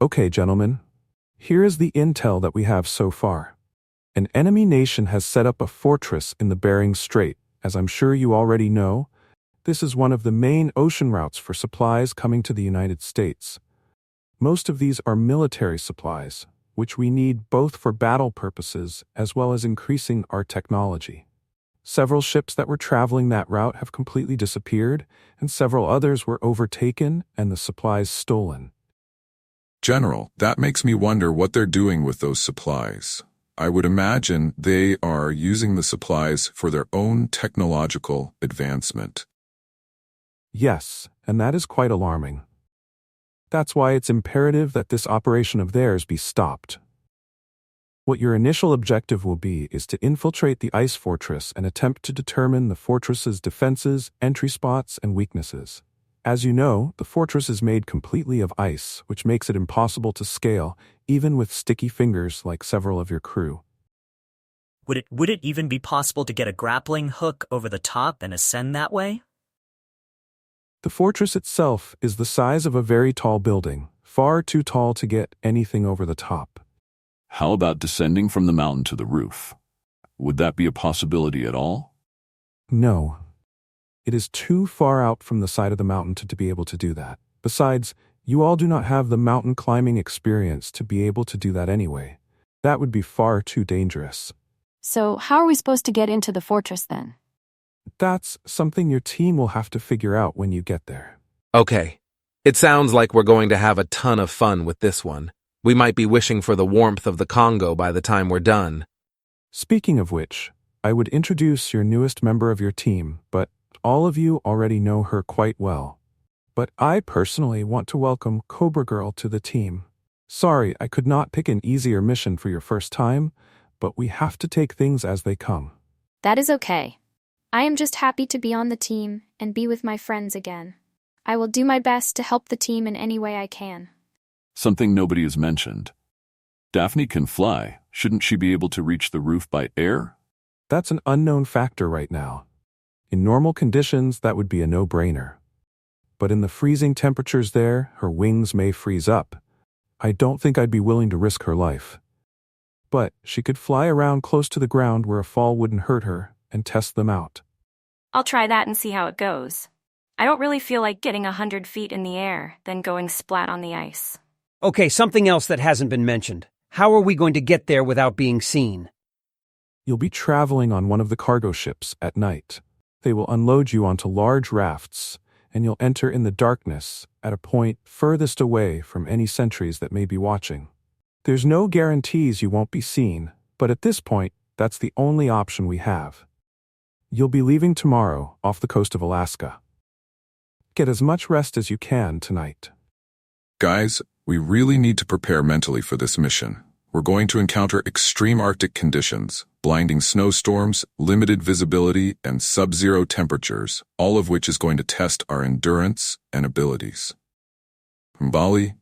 Okay, gentlemen. Here is the intel that we have so far. An enemy nation has set up a fortress in the Bering Strait. As I'm sure you already know, this is one of the main ocean routes for supplies coming to the United States. Most of these are military supplies, which we need both for battle purposes as well as increasing our technology. Several ships that were traveling that route have completely disappeared, and several others were overtaken and the supplies stolen. General, that makes me wonder what they're doing with those supplies. I would imagine they are using the supplies for their own technological advancement. Yes, and that is quite alarming. That's why it's imperative that this operation of theirs be stopped. What your initial objective will be is to infiltrate the ice fortress and attempt to determine the fortress's defenses, entry spots, and weaknesses. As you know, the fortress is made completely of ice, which makes it impossible to scale, even with sticky fingers like several of your crew. Would it even be possible to get a grappling hook over the top and ascend that way? The fortress itself is the size of a very tall building, far too tall to get anything over the top. How about descending from the mountain to the roof? Would that be a possibility at all? No. It is too far out from the side of the mountain to be able to do that. Besides, you all do not have the mountain climbing experience to be able to do that anyway. That would be far too dangerous. So, how are we supposed to get into the fortress then? That's something your team will have to figure out when you get there. Okay. It sounds like we're going to have a ton of fun with this one. We might be wishing for the warmth of the Congo by the time we're done. Speaking of which, I would introduce your newest member of your team, but all of you already know her quite well. But I personally want to welcome Cobra Girl to the team. Sorry, I could not pick an easier mission for your first time, but we have to take things as they come. That is okay. I am just happy to be on the team and be with my friends again. I will do my best to help the team in any way I can. Something nobody has mentioned. Daphne can fly. Shouldn't she be able to reach the roof by air? That's an unknown factor right now. In normal conditions, that would be a no-brainer. But in the freezing temperatures there, her wings may freeze up. I don't think I'd be willing to risk her life. But she could fly around close to the ground where a fall wouldn't hurt her and test them out. I'll try that and see how it goes. I don't really feel like getting 100 feet in the air, then going splat on the ice. Okay, something else that hasn't been mentioned. How are we going to get there without being seen? You'll be traveling on one of the cargo ships at night. They will unload you onto large rafts, and you'll enter in the darkness at a point furthest away from any sentries that may be watching. There's no guarantees you won't be seen, but at this point, that's the only option we have. You'll be leaving tomorrow off the coast of Alaska. Get as much rest as you can tonight. Guys, we really need to prepare mentally for this mission. We're going to encounter extreme Arctic conditions, blinding snowstorms, limited visibility, and sub-zero temperatures, all of which is going to test our endurance and abilities. Mbali,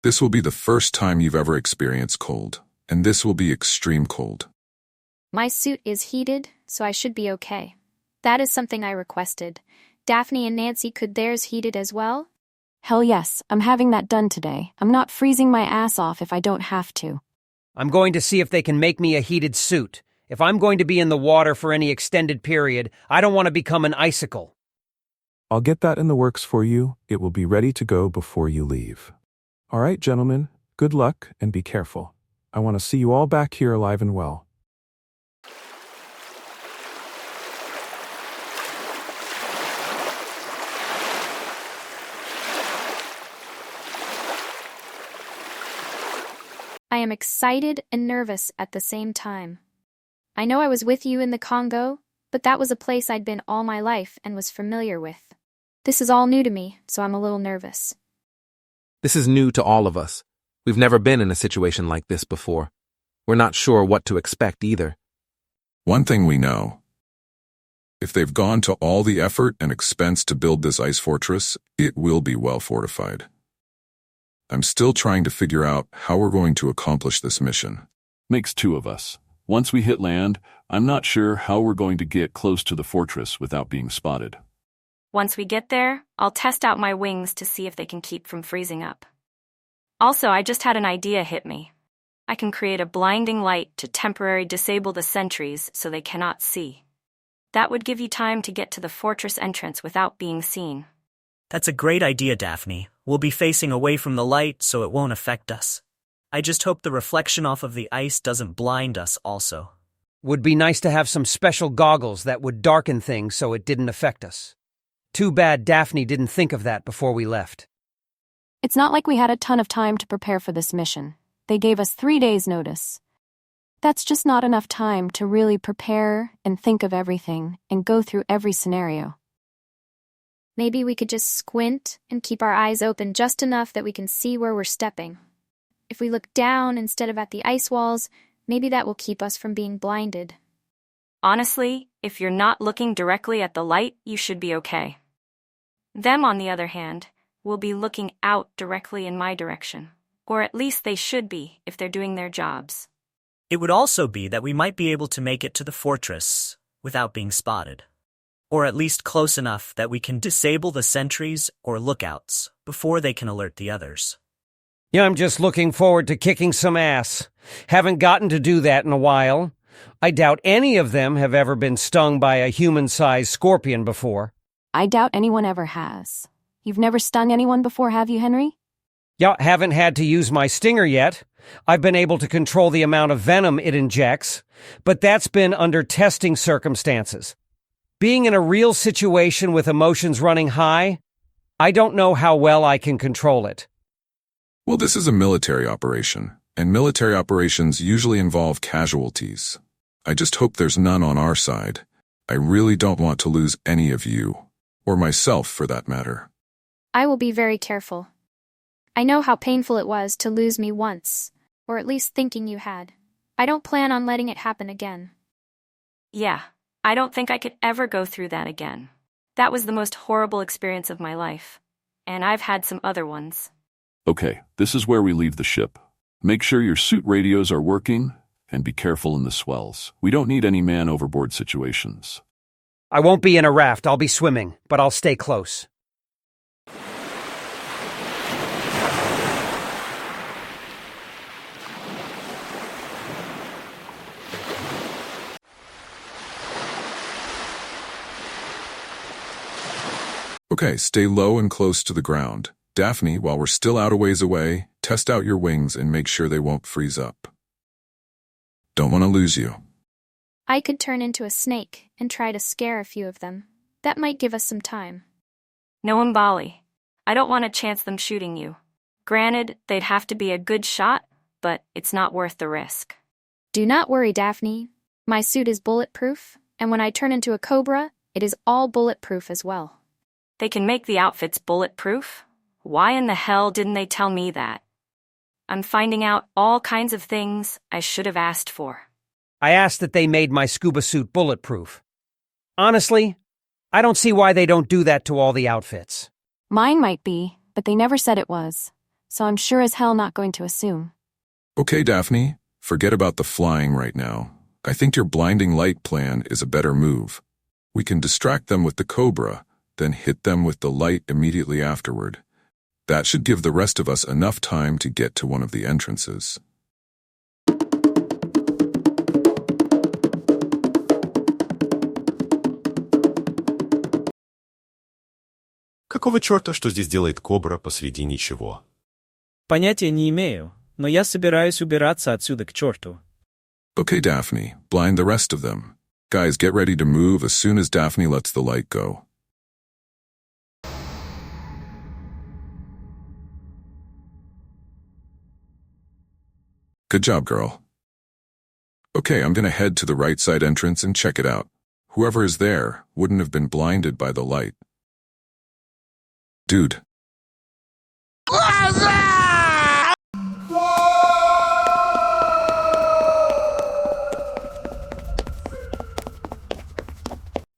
this will be the first time you've ever experienced cold, and this will be extreme cold. My suit is heated, so I should be okay. That is something I requested. Daphne and Nancy, could theirs heated as well? Hell yes, I'm having that done today. I'm not freezing my ass off if I don't have to. I'm going to see if they can make me a heated suit. If I'm going to be in the water for any extended period, I don't want to become an icicle. I'll get that in the works for you. It will be ready to go before you leave. All right, gentlemen, good luck and be careful. I want to see you all back here alive and well. I am excited and nervous at the same time. I know I was with you in the Congo, but that was a place I'd been all my life and was familiar with. This is all new to me, so I'm a little nervous. This is new to all of us. We've never been in a situation like this before. We're not sure what to expect either. One thing we know. If they've gone to all the effort and expense to build this ice fortress, it will be well fortified. I'm still trying to figure out how we're going to accomplish this mission. Makes two of us. Once we hit land, I'm not sure how we're going to get close to the fortress without being spotted. Once we get there, I'll test out my wings to see if they can keep from freezing up. Also, I just had an idea hit me. I can create a blinding light to temporarily disable the sentries so they cannot see. That would give you time to get to the fortress entrance without being seen. That's a great idea, Daphne. We'll be facing away from the light, so it won't affect us. I just hope the reflection off of the ice doesn't blind us also. Would be nice to have some special goggles that would darken things so it didn't affect us. Too bad Daphne didn't think of that before we left. It's not like we had a ton of time to prepare for this mission. They gave us 3 days' notice. That's just not enough time to really prepare and think of everything and go through every scenario. Maybe we could just squint and keep our eyes open just enough that we can see where we're stepping. If we look down instead of at the ice walls, maybe that will keep us from being blinded. Honestly, if you're not looking directly at the light, you should be okay. Them, on the other hand, will be looking out directly in my direction. Or at least they should be if they're doing their jobs. It would also be that we might be able to make it to the fortress without being spotted. Or at least close enough that we can disable the sentries or lookouts before they can alert the others. Yeah, I'm just looking forward to kicking some ass. Haven't gotten to do that in a while. I doubt any of them have ever been stung by a human-sized scorpion before. I doubt anyone ever has. You've never stung anyone before, have you, Henry? Yeah, haven't had to use my stinger yet. I've been able to control the amount of venom it injects, but that's been under testing circumstances. Being in a real situation with emotions running high, I don't know how well I can control it. Well, this is a military operation, and military operations usually involve casualties. I just hope there's none on our side. I really don't want to lose any of you, or myself for that matter. I will be very careful. I know how painful it was to lose me once, or at least thinking you had. I don't plan on letting it happen again. Yeah, I don't think I could ever go through that again. That was the most horrible experience of my life. And I've had some other ones. Okay, this is where we leave the ship. Make sure your suit radios are working, and be careful in the swells. We don't need any man-overboard situations. I won't be in a raft, I'll be swimming, but I'll stay close. Okay, stay low and close to the ground. Daphne, while we're still out a ways away, test out your wings and make sure they won't freeze up. Don't want to lose you. I could turn into a snake and try to scare a few of them. That might give us some time. No, Mbali. I don't want to chance them shooting you. Granted, they'd have to be a good shot, but it's not worth the risk. Do not worry, Daphne. My suit is bulletproof, and when I turn into a cobra, it is all bulletproof as well. They can make the outfits bulletproof? Why in the hell didn't they tell me that? I'm finding out all kinds of things I should have asked for. I asked that they made my scuba suit bulletproof. Honestly, I don't see why they don't do that to all the outfits. Mine might be, but they never said it was. So I'm sure as hell not going to assume. Okay, Daphne, forget about the flying right now. I think your blinding light plan is a better move. We can distract them with the Cobra, then hit them with the light immediately afterward. That should give the rest of us enough time to get to one of the entrances. Какого черта, что здесь делает Кобра посреди ничего? Понятия не имею, но я собираюсь убираться отсюда к черту. Okay, Daphne, blind the rest of them. Guys, get ready to move as soon as Daphne lets the light go. Good job, girl. Okay, I'm gonna head to the right side entrance and check it out. Whoever is there wouldn't have been blinded by the light. Dude.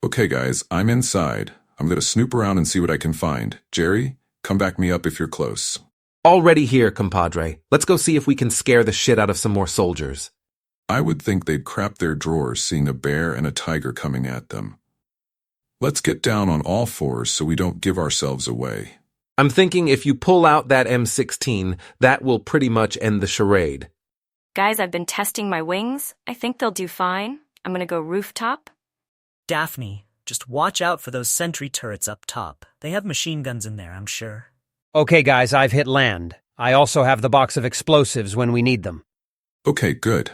Okay, guys, I'm inside. I'm gonna snoop around and see what I can find. Jerry, come back me up if you're close. Already here, compadre. Let's go see if we can scare the shit out of some more soldiers. I would think they'd crap their drawers seeing a bear and a tiger coming at them. Let's get down on all fours so we don't give ourselves away. I'm thinking if you pull out that M16, that will pretty much end the charade. Guys, I've been testing my wings. I think they'll do fine. I'm gonna go rooftop. Daphne, just watch out for those sentry turrets up top. They have machine guns in there, I'm sure. Okay, guys, I've hit land. I also have the box of explosives when we need them. Okay, good.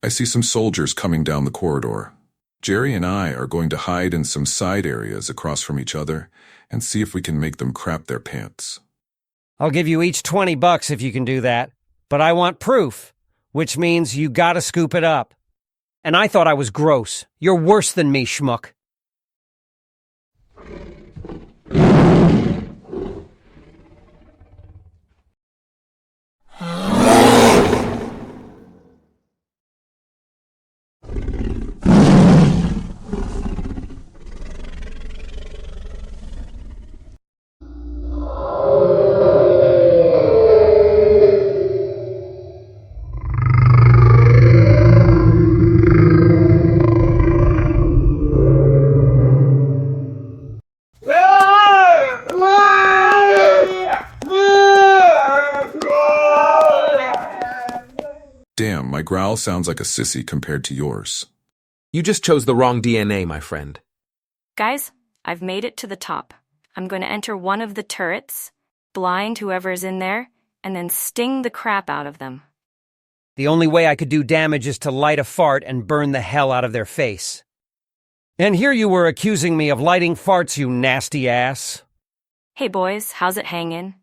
I see some soldiers coming down the corridor. Jerry and I are going to hide in some side areas across from each other and see if we can make them crap their pants. I'll give you each $20 if you can do that. But I want proof, which means you gotta scoop it up. And I thought I was gross. You're worse than me, schmuck. Damn, my growl sounds like a sissy compared to yours. You just chose the wrong DNA, my friend. Guys, I've made it to the top. I'm going to enter one of the turrets, blind whoever's in there, and then sting the crap out of them. The only way I could do damage is to light a fart and burn the hell out of their face. And here you were accusing me of lighting farts, you nasty ass. Hey boys, how's it hangin'?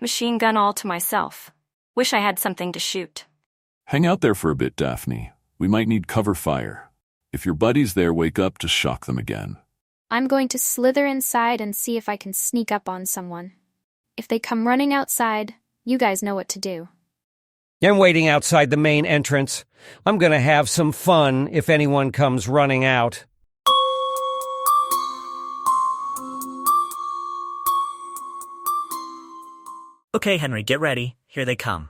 Machine gun all to myself. Wish I had something to shoot. Hang out there for a bit, Daphne. We might need cover fire. If your buddies there wake up, just shock them again. I'm going to slither inside and see if I can sneak up on someone. If they come running outside, you guys know what to do. I'm waiting outside the main entrance. I'm gonna have some fun if anyone comes running out. Okay, Henry, get ready. Here they come.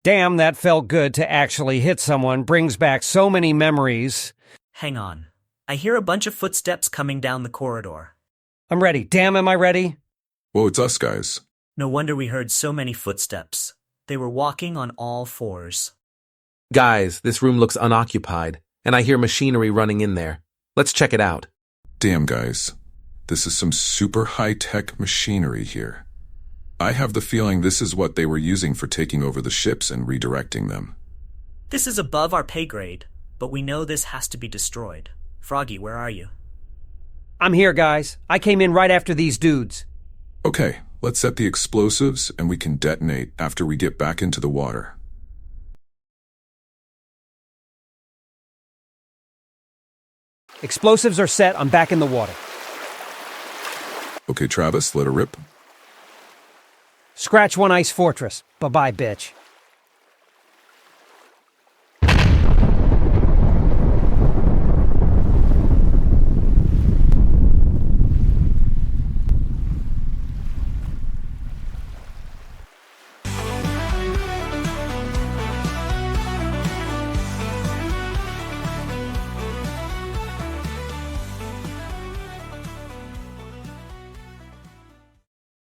Damn, that felt good to actually hit someone. Brings back so many memories. Hang on. I hear a bunch of footsteps coming down the corridor. I'm ready. Damn, am I ready? Whoa, it's us, guys. No wonder we heard so many footsteps. They were walking on all fours. Guys, this room looks unoccupied, and I hear machinery running in there. Let's check it out. Damn, guys. This is some super high-tech machinery here. I have the feeling this is what they were using for taking over the ships and redirecting them. This is above our pay grade, but we know this has to be destroyed. Froggy, where are you? I'm here, guys. I came in right after these dudes. Okay, let's set the explosives and we can detonate after we get back into the water. Explosives are set. I'm back in the water. Okay, Travis, let her rip. Scratch one ice fortress. Bye-bye, bitch.